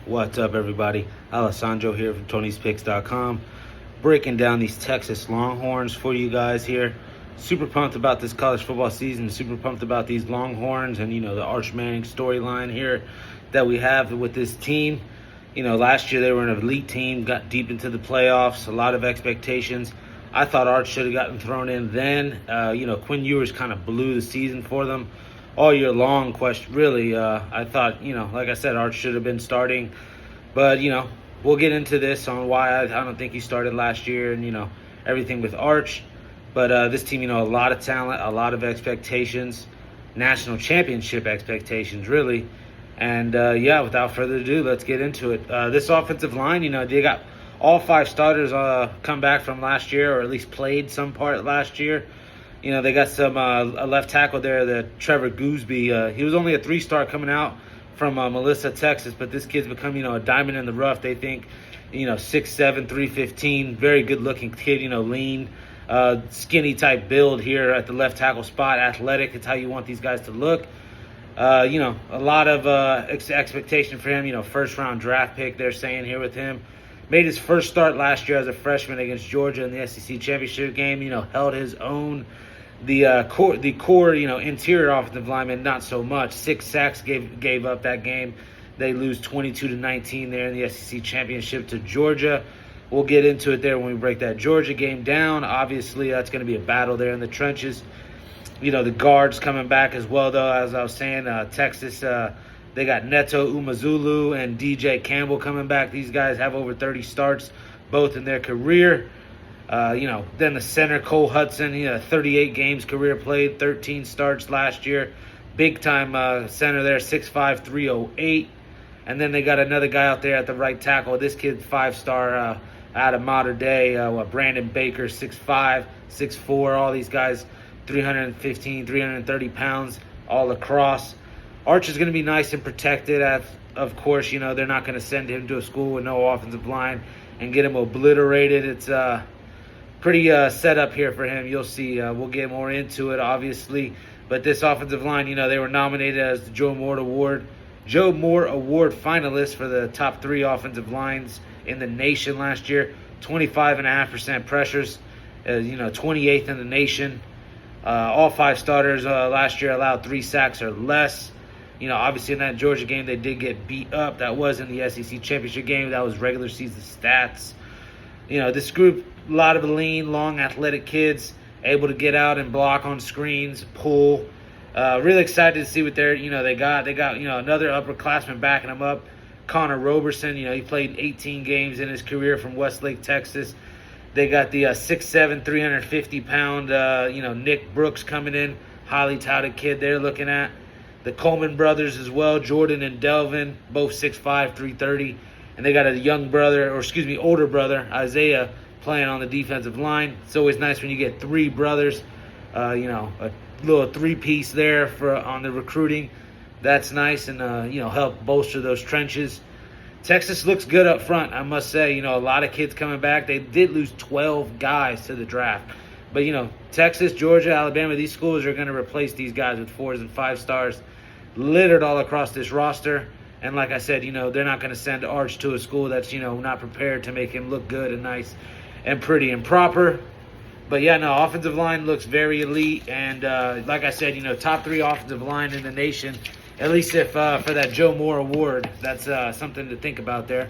What's up, everybody? Alessandro here from Tony'sPicks.com, breaking down these Texas Longhorns for you guys here. Super pumped about this college football season. Super pumped about these Longhorns and, the Arch Manning storyline here that we have with this team. Last year they were an elite team, got deep into the playoffs, a lot of expectations. I thought Arch should have gotten thrown in then. Quinn Ewers kind of blew the season for them all year long. I thought, like I said, Arch should have been starting. But, we'll get into this on why I don't think he started last year and, everything with Arch. But this team, a lot of talent, a lot of expectations, national championship expectations, really. And, without further ado, let's get into it. This offensive line, they got all five starters come back from last year, or at least played some part last year. They got some a left tackle there, the Trevor Gooseby. He was only a 3-star coming out from Melissa, Texas, but this kid's become, a diamond in the rough. They think, 6'7", 315, very good-looking kid, lean, skinny type build here at the left tackle spot. Athletic, it's how you want these guys to look. A lot of expectation for him. First-round draft pick, they're saying here with him. Made his first start last year as a freshman against Georgia in the SEC championship game. Held his own. The core, interior offensive lineman, not so much. 6 sacks gave up that game. They lose 22-19 there in the SEC championship to Georgia. We'll get into it there when we break that Georgia game down. Obviously, that's going to be a battle there in the trenches. The guards coming back as well, though. As I was saying, Texas, they got Neto Umazulu and DJ Campbell coming back. These guys have over 30 starts, both in their career. Then the center, Cole Hudson, 38 games career played, 13 starts last year. Big-time center there, 6'5", 308. And then they got another guy out there at the right tackle. This kid, 5-star out of Mater Dei, Brandon Baker, 6'5", 6'4". All these guys, 315, 330 pounds, all across. Arch is going to be nice and protected. Of course, they're not going to send him to a school with no offensive line and get him obliterated. It's pretty set up here for him. You'll see. We'll get more into it, obviously. But this offensive line, they were nominated as the Joe Moore Award finalists for the top 3 offensive lines in the nation last year. 25.5% pressures, 28th in the nation. All 5 starters last year allowed 3 sacks or less. Obviously in that Georgia game, they did get beat up. That was in the SEC championship game. That was regular season stats. This group, a lot of lean, long, athletic kids, able to get out and block on screens, pull. Really excited to see what they got. They got, another upperclassman backing them up. Connor Roberson, he played 18 games in his career from Westlake, Texas. They got the 6'7", 350-pound, Nick Brooks coming in. Highly touted kid they're looking at. The Coleman brothers as well, Jordan and Delvin, both 6'5", 330. And they got a older brother, Isaiah, playing on the defensive line. It's always nice when you get 3 brothers, a little 3-piece there on the recruiting. That's nice and, help bolster those trenches. Texas looks good up front, I must say. A lot of kids coming back. They did lose 12 guys to the draft. But, Texas, Georgia, Alabama, these schools are going to replace these guys with 4s and 5 stars littered all across this roster. And like I said, they're not going to send Arch to a school that's, not prepared to make him look good and nice and pretty and proper. But, offensive line looks very elite. And like I said, top 3 offensive line in the nation, at least if for that Joe Moore Award. That's something to think about there.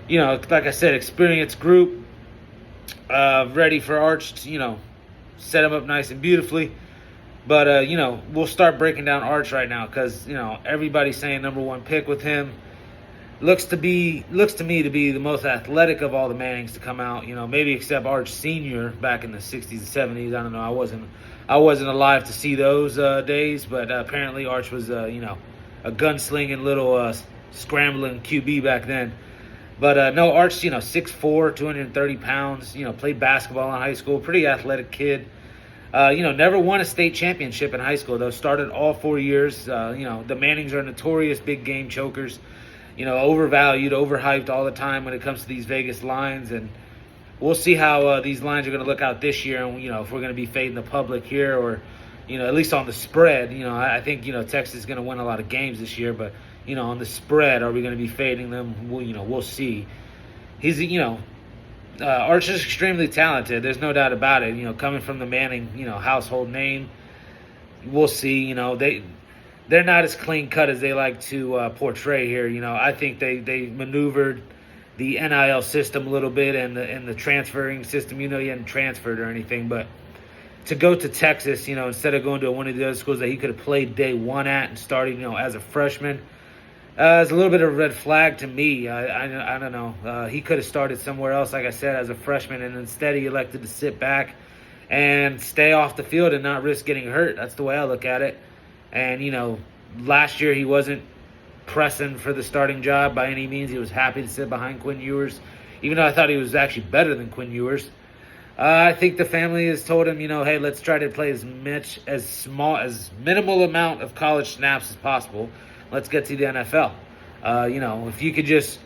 Like I said, experienced group. Ready for Arch to, set him up nice and beautifully. But, we'll start breaking down Arch right now because, everybody's saying number 1 pick with him. Looks to me to be the most athletic of all the Mannings to come out, maybe except Arch Sr. back in the 60s and 70s. I don't know. I wasn't alive to see those days, but apparently Arch was, a gunslinging little scrambling QB back then. But no, Arch, 6'4", 230 pounds, played basketball in high school, pretty athletic kid. Never won a state championship in high school, though. Started all 4 years. The Mannings are notorious big game chokers, overvalued, overhyped all the time when it comes to these Vegas lines. And we'll see how these lines are going to look out this year. And, if we're going to be fading the public here or, at least on the spread. I think, Texas is going to win a lot of games this year. But, on the spread, are we going to be fading them? We'll see. He's, Arch is extremely talented. There's no doubt about it. Coming from the Manning, household name, we'll see. They're not as clean cut as they like to portray here. I think they maneuvered the NIL system a little bit and the transferring system. He hadn't transferred or anything, but to go to Texas, instead of going to one of the other schools that he could have played day one at and started, as a freshman, it's a little bit of a red flag to me. I don't know. He could have started somewhere else, like I said, as a freshman, and instead he elected to sit back and stay off the field and not risk getting hurt. That's the way I look at it. And, last year he wasn't pressing for the starting job by any means. He was happy to sit behind Quinn Ewers, even though I thought he was actually better than Quinn Ewers. I think the family has told him, hey, let's try to play as minimal amount of college snaps as possible. Let's get to the NFL. If you could just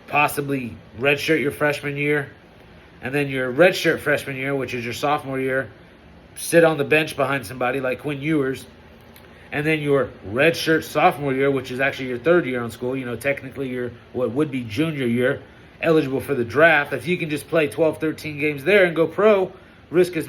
possibly redshirt your freshman year, and then your redshirt freshman year, which is your sophomore year, sit on the bench behind somebody like Quinn Ewers, and then your redshirt sophomore year, which is actually your third year on school, technically your what would be junior year, eligible for the draft. If you can just play 12, 13 games there and go pro, risk as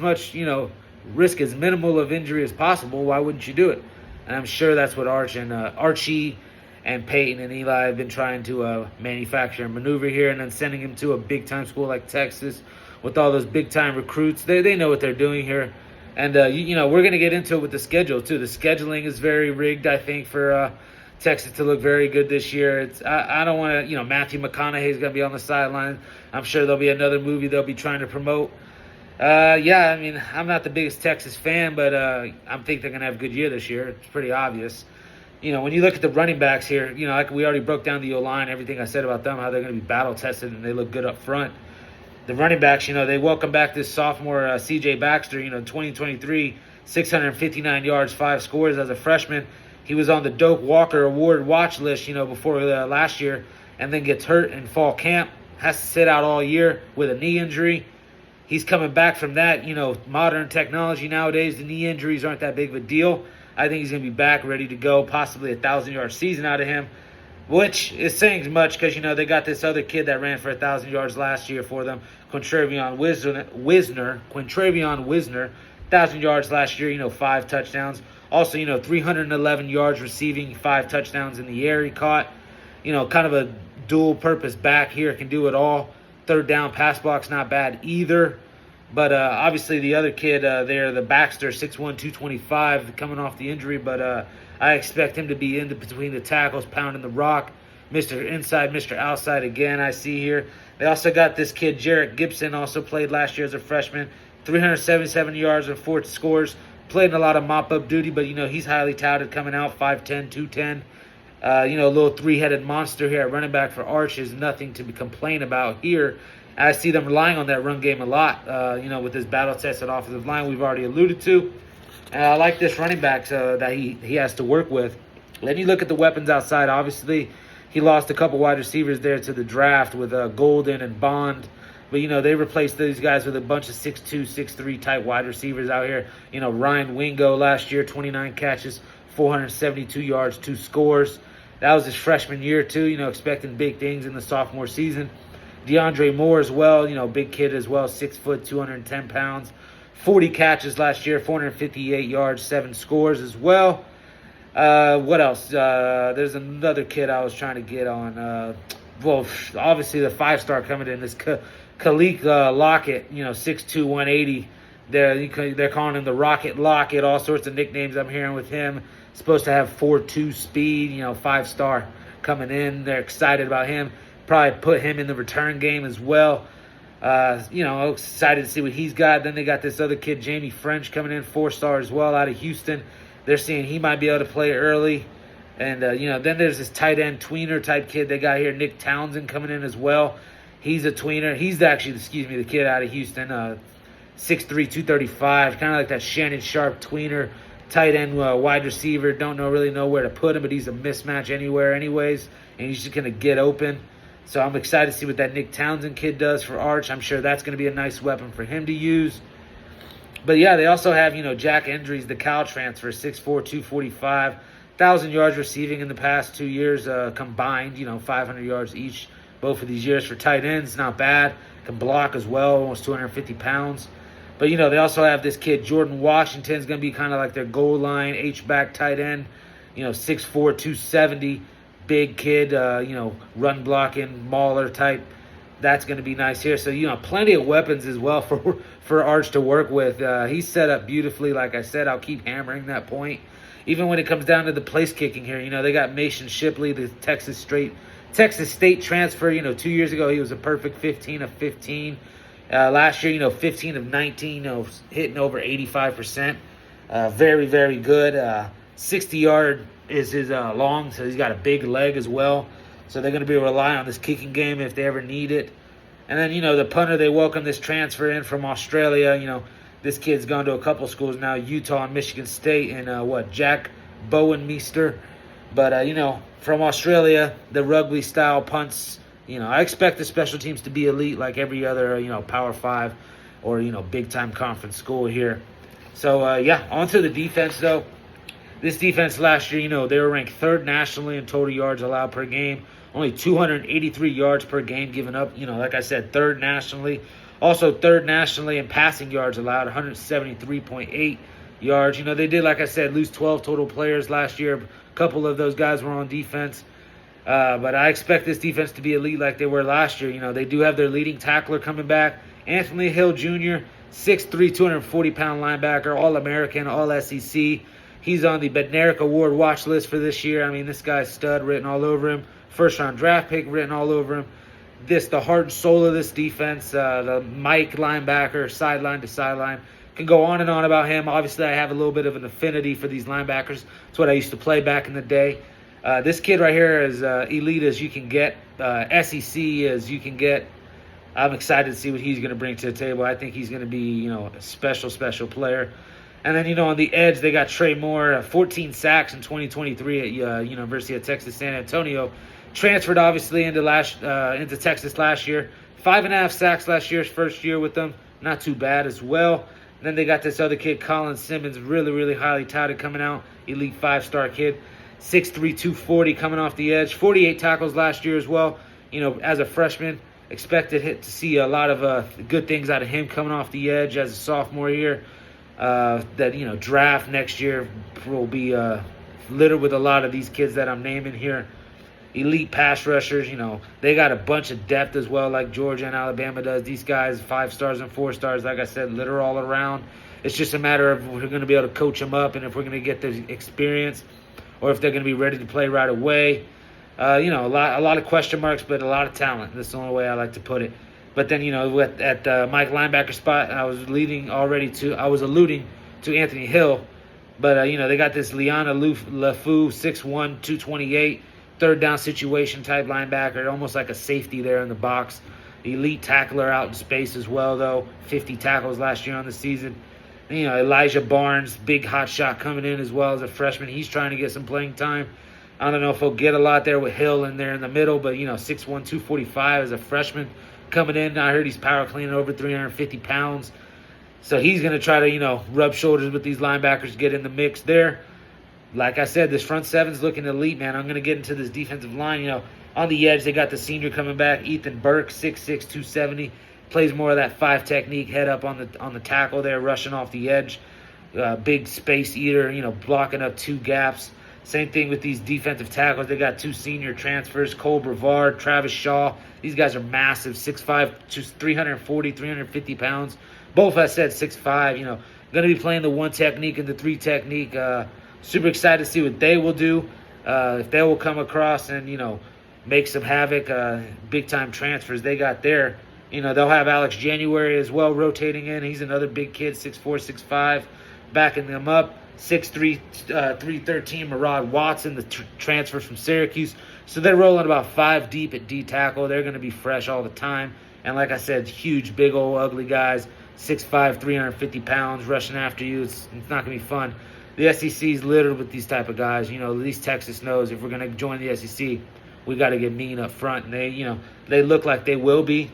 minimal of injury as possible, why wouldn't you do it? And I'm sure that's what Archie and Peyton and Eli have been trying to manufacture and maneuver here, and then sending him to a big-time school like Texas with all those big-time recruits. They know what they're doing here. And, we're going to get into it with the schedule, too. The scheduling is very rigged, I think, for Texas to look very good this year. I don't want to, Matthew McConaughey's going to be on the sideline. I'm sure there'll be another movie they'll be trying to promote. I'm not the biggest Texas fan, but I think they're going to have a good year this year. It's pretty obvious. When you look at the running backs here, like we already broke down the O-line, everything I said about them, how they're going to be battle-tested and they look good up front. The running backs, they welcome back this sophomore C.J. Baxter, 2023, 659 yards, 5 scores as a freshman. He was on the Doak Walker Award watch list, before last year, and then gets hurt in fall camp, has to sit out all year with a knee injury. He's coming back from that. Modern technology nowadays, the knee injuries aren't that big of a deal. I think he's going to be back, ready to go, possibly a 1,000-yard season out of him, which is saying much because, they got this other kid that ran for 1,000 yards last year for them, Quintravion Wisner, 1,000 yards last year, 5 touchdowns. Also, 311 yards receiving, 5 touchdowns in the air he caught. Kind of a dual-purpose back here, can do it all. Third down pass block's not bad either. But obviously the other kid there, the Baxter, 6'1", 225, coming off the injury. But I expect him to be in between the tackles, pounding the rock. Mr. Inside, Mr. Outside again, I see here. They also got this kid, Jarrett Gibson, also played last year as a freshman. 377 yards and 4 scores. Played in a lot of mop-up duty, but, he's highly touted coming out, 5'10", 210. A little 3-headed monster here at running back for Arch is nothing to complain about here. I see them relying on that run game a lot, with this battle-tested offensive line we've already alluded to. And I like this running back that he has to work with. Then you look at the weapons outside. Obviously, he lost a couple wide receivers there to the draft with Golden and Bond. But, they replaced these guys with a bunch of 6'2", 6'3" type wide receivers out here. Ryan Wingo last year, 29 catches, 472 yards, 2 scores. That was his freshman year, too, expecting big things in the sophomore season. DeAndre Moore as well, big kid as well, 6 foot, 210 pounds. 40 catches last year, 458 yards, 7 scores as well. What else? There's another kid I was trying to get on. Obviously the 5-star coming in is Khalil Lockett, 6'2", 180. They're calling him the Rocket Lockett, all sorts of nicknames I'm hearing with him. Supposed to have 4.2 speed, 5-star coming in. They're excited about him. Probably put him in the return game as well. Excited to see what he's got. Then they got this other kid, Jamie French, coming in, 4-star as well, out of Houston. They're seeing he might be able to play early. And, then there's this tight end tweener type kid they got here, Nick Townsend, coming in as well. He's a tweener. He's actually, the kid out of Houston, 6'3", 235, kind of like that Shannon Sharp tweener, tight end wide receiver. Don't really know where to put him, but he's a mismatch anywhere anyways, and he's just going to get open. So I'm excited to see what that Nick Townsend kid does for Arch. I'm sure that's going to be a nice weapon for him to use. But, yeah, they also have, Jack Endries, the Cal transfer, 6'4", 245, 1,000 yards receiving in the past 2 years combined, 500 yards each, both of these years for tight ends. Not bad. Can block as well, almost 250 pounds. But, they also have this kid, Jordan Washington's going to be kind of like their goal line, H-back tight end, 6'4", 270, big kid, run blocking, mauler type. That's going to be nice here. So, plenty of weapons as well for Arch to work with. He's set up beautifully. Like I said, I'll keep hammering that point. Even when it comes down to the place kicking here, they got Mason Shipley, the Texas State transfer. 2 years ago, he was a perfect 15 of 15. Last year, 15 of 19, hitting over 85%. Very, very good. 60-yard is his long, so he's got a big leg as well. So they're going to be relying on this kicking game if they ever need it. And then, the punter, they welcome this transfer in from Australia. This kid's gone to a couple schools now, Utah and Michigan State, and Jack Bowenmeester. But, from Australia, the rugby-style punts, I expect the special teams to be elite like every other, Power 5 or, big-time conference school here. So, on to the defense, though. This defense last year, they were ranked 3rd nationally in total yards allowed per game. Only 283 yards per game given up. Like I said, 3rd nationally. Also 3rd nationally in passing yards allowed, 173.8 yards. They did, like I said, lose 12 total players last year. A couple of those guys were on defense. But I expect this defense to be elite like they were last year. They do have their leading tackler coming back, Anthony Hill Jr., 6'3", 240-pound linebacker, All-American, All-SEC. He's on the Bednarik Award watch list for this year. I mean, this guy's stud written all over him. First-round draft pick written all over him. The heart and soul of this defense, the Mike linebacker, sideline to sideline. Can go on and on about him. Obviously, I have a little bit of an affinity for these linebackers. It's what I used to play back in the day. This kid right here is elite as you can get, SEC as you can get. I'm excited to see what he's going to bring to the table. I think he's going to be, a special player. And then, on the edge, they got Trey Moore, 14 sacks in 2023 at University of Texas San Antonio. Transferred, obviously, into Texas last year. 5.5 sacks last year, his first year with them. Not too bad as well. And then they got this other kid, Colin Simmons, really, really highly touted coming out. Elite 5-star kid. 6'3", 240 coming off the edge. 48 tackles last year as well. As a freshman, expected to see a lot of good things out of him coming off the edge as a sophomore year. Draft next year will be littered with a lot of these kids that I'm naming here. Elite pass rushers, they got a bunch of depth as well, like Georgia and Alabama does. These guys, 5 stars and 4 stars, like I said, litter all around. It's just a matter of if we're going to be able to coach them up and if we're going to get the experience or if they're going to be ready to play right away. A lot of question marks, but a lot of talent. That's the only way I like to put it. But then, at the Mike linebacker spot, I was alluding to Anthony Hill. But, they got this Liana LaFou, 6'1", 228, third down situation type linebacker, almost like a safety there in the box. Elite tackler out in space as well, though. 50 tackles last year on the season. And, Elijah Barnes, big hot shot coming in as well as a freshman. He's trying to get some playing time. I don't know if he'll get a lot there with Hill in there in the middle, but, 6'1", 245 as a freshman coming in. I heard he's power cleaning over 350 pounds. So he's going to try to, rub shoulders with these linebackers, get in the mix there. Like I said, this front seven's looking elite, man. I'm going to get into this defensive line. On the edge, they got the senior coming back, Ethan Burke, 6'6", 270. Plays more of that 5 technique, head up on the tackle there, rushing off the edge. Big space eater, blocking up 2 gaps. Same thing with these defensive tackles. They got 2 senior transfers, Cole Brevard, Travis Shaw. These guys are massive, 6'5", 340, 350 pounds. Both, I said, 6'5", going to be playing the 1 technique and the 3 technique. Super excited to see what they will do, if they will come across and, make some havoc. Big-time transfers they got there. They'll have Alex January as well rotating in. He's another big kid, 6'4", 6'5", backing them up. 6'3", 313, Murad Watson, the transfer from Syracuse. So they're rolling about 5 deep at D tackle. They're going to be fresh all the time. And like I said, huge, big, old, ugly guys, 6'5", 350 pounds, rushing after you. It's not going to be fun. The SEC is littered with these type of guys. At least Texas knows if we're going to join the SEC, we got to get mean up front. And they look like they will be.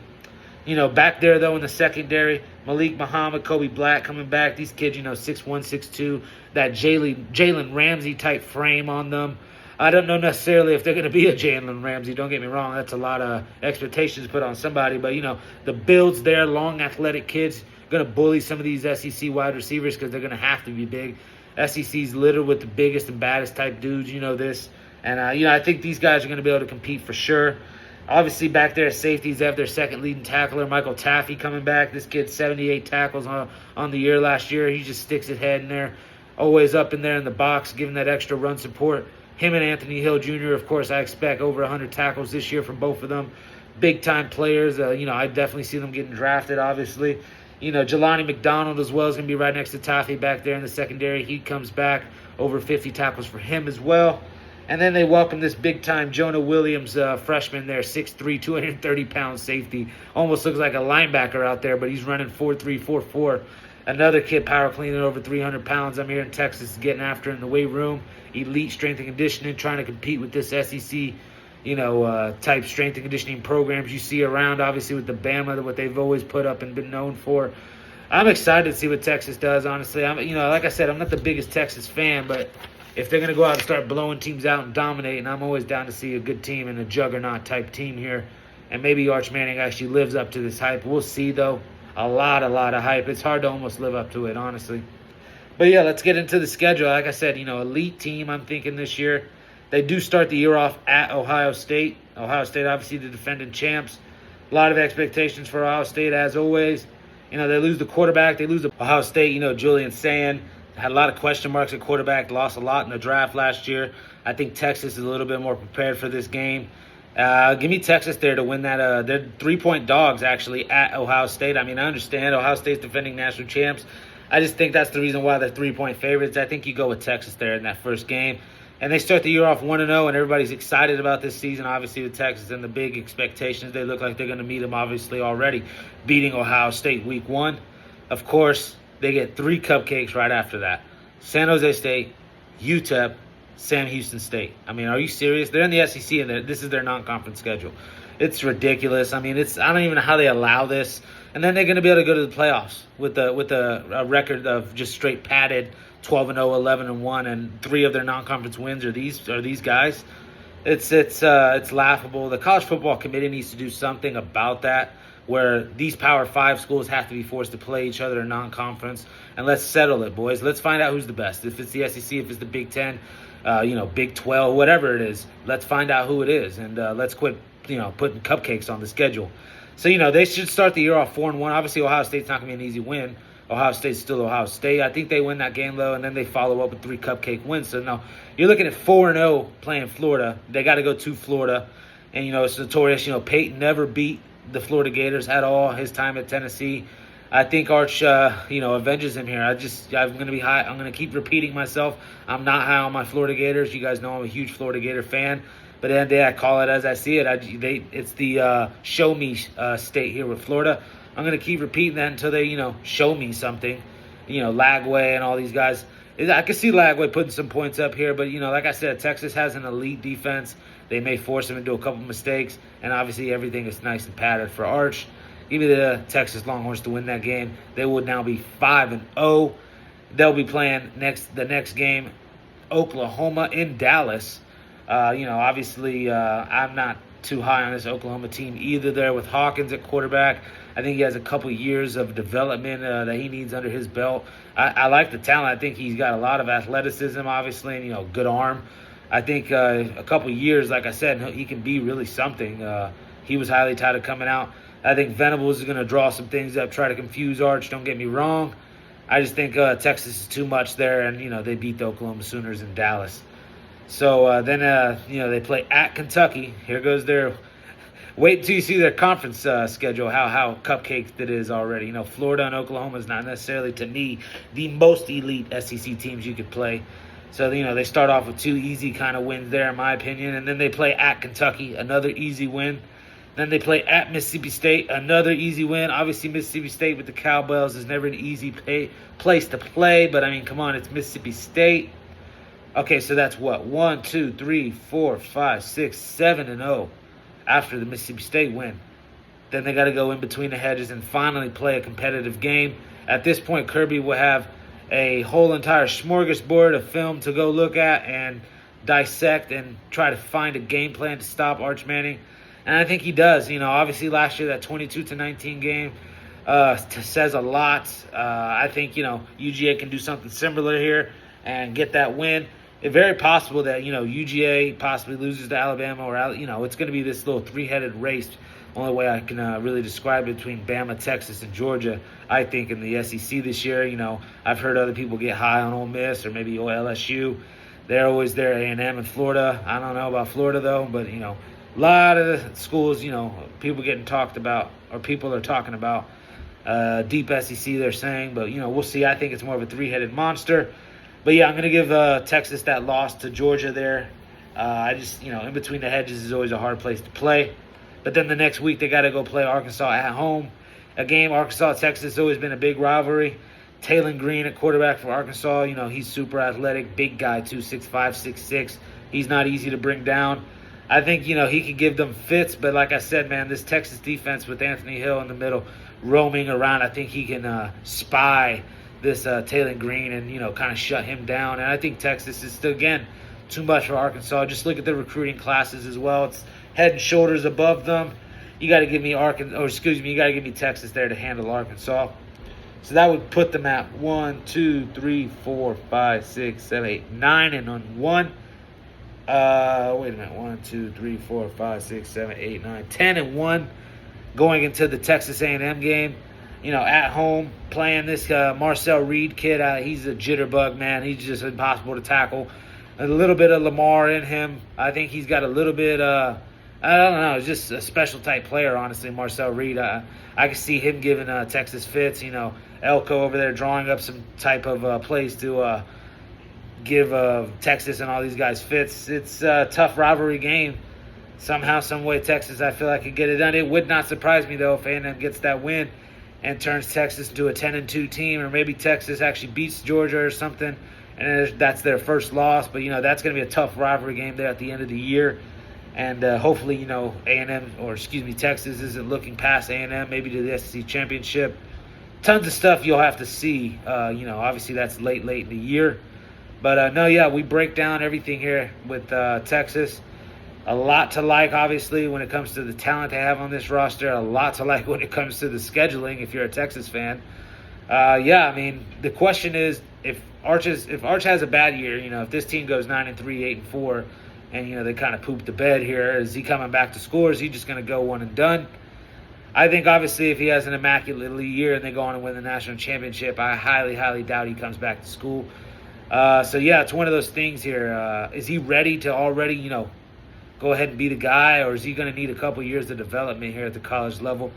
Back there, though, in the secondary, Malik Muhammad, Kobe Black coming back. These kids, 6'1", 6'2", that Jalen Ramsey-type frame on them. I don't know necessarily if they're going to be a Jalen Ramsey. Don't get me wrong. That's a lot of expectations put on somebody. But, the builds there, long, athletic kids, going to bully some of these SEC wide receivers because they're going to have to be big. SEC's littered with the biggest and baddest type dudes. You know this. And, I think these guys are going to be able to compete for sure. Obviously, back there at safeties, they have their second leading tackler, Michael Taffy, coming back. This kid, 78 tackles on the year last year. He just sticks his head in there, always up in there in the box, giving that extra run support. Him and Anthony Hill Jr., of course, I expect over 100 tackles this year from both of them. Big-time players. I definitely see them getting drafted, obviously. Jelani McDonald as well is going to be right next to Taffy back there in the secondary. He comes back, over 50 tackles for him as well. And then they welcome this big-time Jonah Williams freshman there, 6'3", 230-pound safety. Almost looks like a linebacker out there, but he's running 4'3", 4'4". Another kid power cleaning over 300 pounds. I'm here in Texas getting after in the weight room. Elite strength and conditioning, trying to compete with this SEC, type strength and conditioning programs you see around, obviously with the Bama, what they've always put up and been known for. I'm excited to see what Texas does, honestly. Like I said, I'm not the biggest Texas fan, but if they're going to go out and start blowing teams out and dominating, I'm always down to see a good team and a juggernaut-type team here. And maybe Arch Manning actually lives up to this hype. We'll see, though. A lot of hype. It's hard to almost live up to it, honestly. But, yeah, let's get into the schedule. Like I said, elite team, I'm thinking, this year. They do start the year off at Ohio State. Ohio State, obviously, the defending champs. A lot of expectations for Ohio State, as always. They lose the quarterback. They lose the Ohio State, Julian Sand. Had a lot of question marks at quarterback, lost a lot in the draft last year. I think Texas is a little bit more prepared for this game. Give me Texas there to win that. They're 3-point dogs, actually, at Ohio State. I understand Ohio State's defending national champs. I just think that's the reason why they're 3-point favorites. I think you go with Texas there in that first game. And they start the year off 1-0, and everybody's excited about this season, obviously, with Texas and the big expectations. They look like they're going to meet them, obviously, already, beating Ohio State week 1. Of course, they get 3 cupcakes right after that. San Jose State, UTEP, Sam Houston State. Are you serious? They're in the SEC, and this is their non-conference schedule. It's ridiculous. I don't even know how they allow this. And then they're going to be able to go to the playoffs with a record of just straight padded 12-0, 11-1, and 3 of their non-conference wins are these guys. It's laughable. The College Football Committee needs to do something about that, where these Power 5 schools have to be forced to play each other in non-conference. And let's settle it, boys. Let's find out who's the best. If it's the SEC, if it's the Big 10, Big 12, whatever it is, let's find out who it is. And let's quit, putting cupcakes on the schedule. So, they should start the year off 4-1. Obviously, Ohio State's not going to be an easy win. Ohio State's still Ohio State. I think they win that game, though, and then they follow up with 3 cupcake wins. So, now you're looking at 4-0 playing Florida. They got to go to Florida. And, it's notorious. Peyton never beat the Florida Gators at all his time at Tennessee. I think Arch, avenges him here. I'm going to be high. I'm going to keep repeating myself. I'm not high on my Florida Gators. You guys know I'm a huge Florida Gator fan. But at the end of the day, I call it as I see it. It's the show me state here with Florida. I'm going to keep repeating that until they, show me something. Lagway and all these guys. I can see Lagway putting some points up here. But, like I said, Texas has an elite defense. They may force him into a couple mistakes. And obviously everything is nice and padded for Arch. Give me the Texas Longhorns to win that game. They would now be 5-0. They'll be playing the next game, Oklahoma in Dallas. Obviously I'm not too high on this Oklahoma team either there with Hawkins at quarterback. I think he has a couple years of development that he needs under his belt. I like the talent. I think he's got a lot of athleticism, obviously, and, good arm. I think a couple years, like I said, he can be really something. He was highly touted coming out. I think Venables is going to draw some things up, try to confuse Arch. Don't get me wrong. I just think Texas is too much there, and, they beat the Oklahoma Sooners in Dallas. So then, they play at Kentucky. Here goes their – wait until you see their conference schedule, how cupcaked it is already. Florida and Oklahoma is not necessarily, to me, the most elite SEC teams you could play. So, they start off with 2 easy kind of wins there, in my opinion. And then they play at Kentucky, another easy win. Then they play at Mississippi State, another easy win. Obviously, Mississippi State with the Cowbells is never an easy place to play. But, come on, it's Mississippi State. Okay, so that's what? 1, 2, 3, 4, 5, 6, 7-0 after the Mississippi State win. Then they got to go in between the hedges and finally play a competitive game. At this point, Kirby will have a whole entire smorgasbord of film to go look at and dissect and try to find a game plan to stop Arch Manning. And I think he does. Obviously last year that 22-19 game says a lot. I think, UGA can do something similar here and get that win. It's very possible that, UGA possibly loses to Alabama, or, it's going to be this little three-headed race. Only way I can really describe it, between Bama, Texas, and Georgia, I think, in the SEC this year. I've heard other people get high on Ole Miss or maybe LSU. They're always there, A&M and Florida. I don't know about Florida, though, but, a lot of the schools, people getting talked about, or people are talking about deep SEC, they're saying. But, we'll see. I think it's more of a three-headed monster. But, yeah, I'm going to give Texas that loss to Georgia there. I just, in between the hedges is always a hard place to play. But then the next week they got to go play Arkansas at home. A game, Arkansas-Texas has always been a big rivalry. Taylon Green at quarterback for Arkansas. He's super athletic, big guy too, 6'5", 6'6". He's not easy to bring down. I think, he could give them fits. But like I said, man, this Texas defense with Anthony Hill in the middle roaming around, I think he can spy this Taylon Green and, kind of shut him down. And I think Texas is still, again, too much for Arkansas. Just look at the recruiting classes as well. It's head and shoulders above them. You got to give me you got to give me Texas there to handle Arkansas. So that would put them at 1, 2, 3, 4, 5, 6, 7, 8, 9 and on 1. Wait a minute. 1, 2, 3, 4, 5, 6, 7, 8, 9, 10 and 1 going into the Texas A&M game. At home playing this Marcel Reed kid. He's a jitterbug, man. He's just impossible to tackle. A little bit of Lamar in him. I think he's got a little bit I don't know. It's just a special type player, honestly, Marcel Reed. I can see him giving Texas fits. Elko over there drawing up some type of plays to give Texas and all these guys fits. It's a tough rivalry game. Somehow, some way, Texas, I feel like, could get it done. It would not surprise me, though, if A&M gets that win and turns Texas into a 10-2 team, or maybe Texas actually beats Georgia or something, and that's their first loss. But, that's going to be a tough rivalry game there at the end of the year. And hopefully, Texas isn't looking past A&M, maybe to the SEC championship. Tons of stuff you'll have to see. Obviously that's late in the year. But, we break down everything here with Texas. A lot to like, obviously, when it comes to the talent they have on this roster. A lot to like when it comes to the scheduling, if you're a Texas fan. The question is, if Arch has a bad year, if this team goes 9-3, 8-4, and, they kind of poop the bed here, is he coming back to school, or is he just going to go one and done? I think, obviously, if he has an immaculate year and they go on and win the national championship, I highly, highly doubt he comes back to school. It's one of those things here. Is he ready to already, go ahead and be the guy, or is he going to need a couple years of development here at the college level?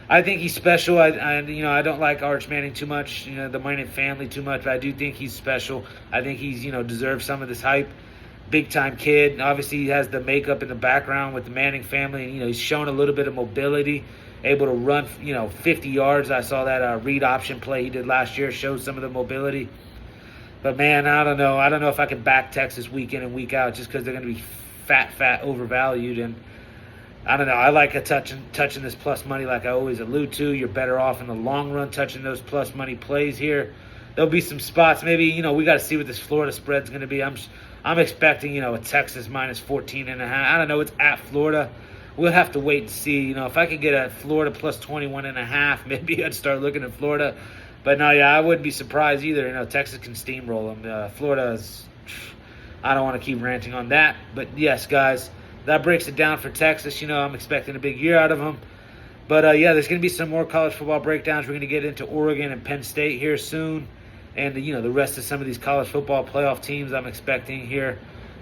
I think he's special. I don't like Arch Manning too much, the Manning family too much, but I do think he's special. I think he's, deserves some of this hype. Big-time kid. Obviously, he has the makeup in the background with the Manning family. And, he's shown a little bit of mobility, able to run, 50 yards. I saw that read option play he did last year, showed some of the mobility. But, man, I don't know. I don't know if I can back Texas week in and week out just because they're going to be fat overvalued. And I don't know. I like touching this plus money like I always allude to. You're better off in the long run touching those plus money plays here. There'll be some spots. Maybe, we got to see what this Florida spread's going to be. I'm expecting, a Texas minus 14.5. I don't know. It's at Florida. We'll have to wait and see. If I could get a Florida plus 21.5, maybe I'd start looking at Florida. But no, I wouldn't be surprised either. Texas can steamroll them. Florida is, I don't want to keep ranting on that. But yes, guys, that breaks it down for Texas. I'm expecting a big year out of them. But there's going to be some more college football breakdowns. We're going to get into Oregon and Penn State here soon. And, the rest of some of these college football playoff teams I'm expecting here.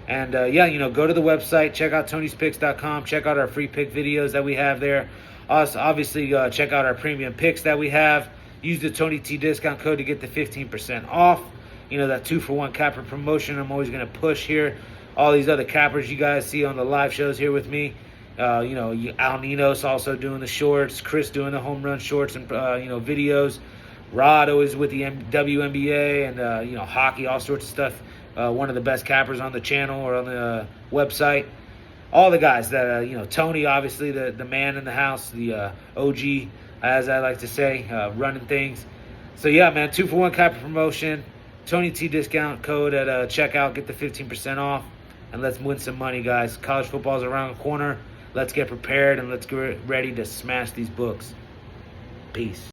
And, go to the website. Check out Tony'sPicks.com. Check out our free pick videos that we have there. Also, obviously, check out our premium picks that we have. Use the Tony T discount code to get the 15% off. That 2-for-1 capper promotion I'm always going to push here. All these other cappers you guys see on the live shows here with me. Al Ninos also doing the shorts. Chris doing the home run shorts and, videos. Rod always with the WNBA and, hockey, all sorts of stuff. One of the best cappers on the channel or on the website. all the guys that, Tony, obviously, the man in the house, the OG, as I like to say, running things. So, yeah, man, 2-for-1 Kuiper promotion. Tony T discount code at checkout. Get the 15% off. And let's win some money, guys. College football's around the corner. Let's get prepared and let's get ready to smash these books. Peace.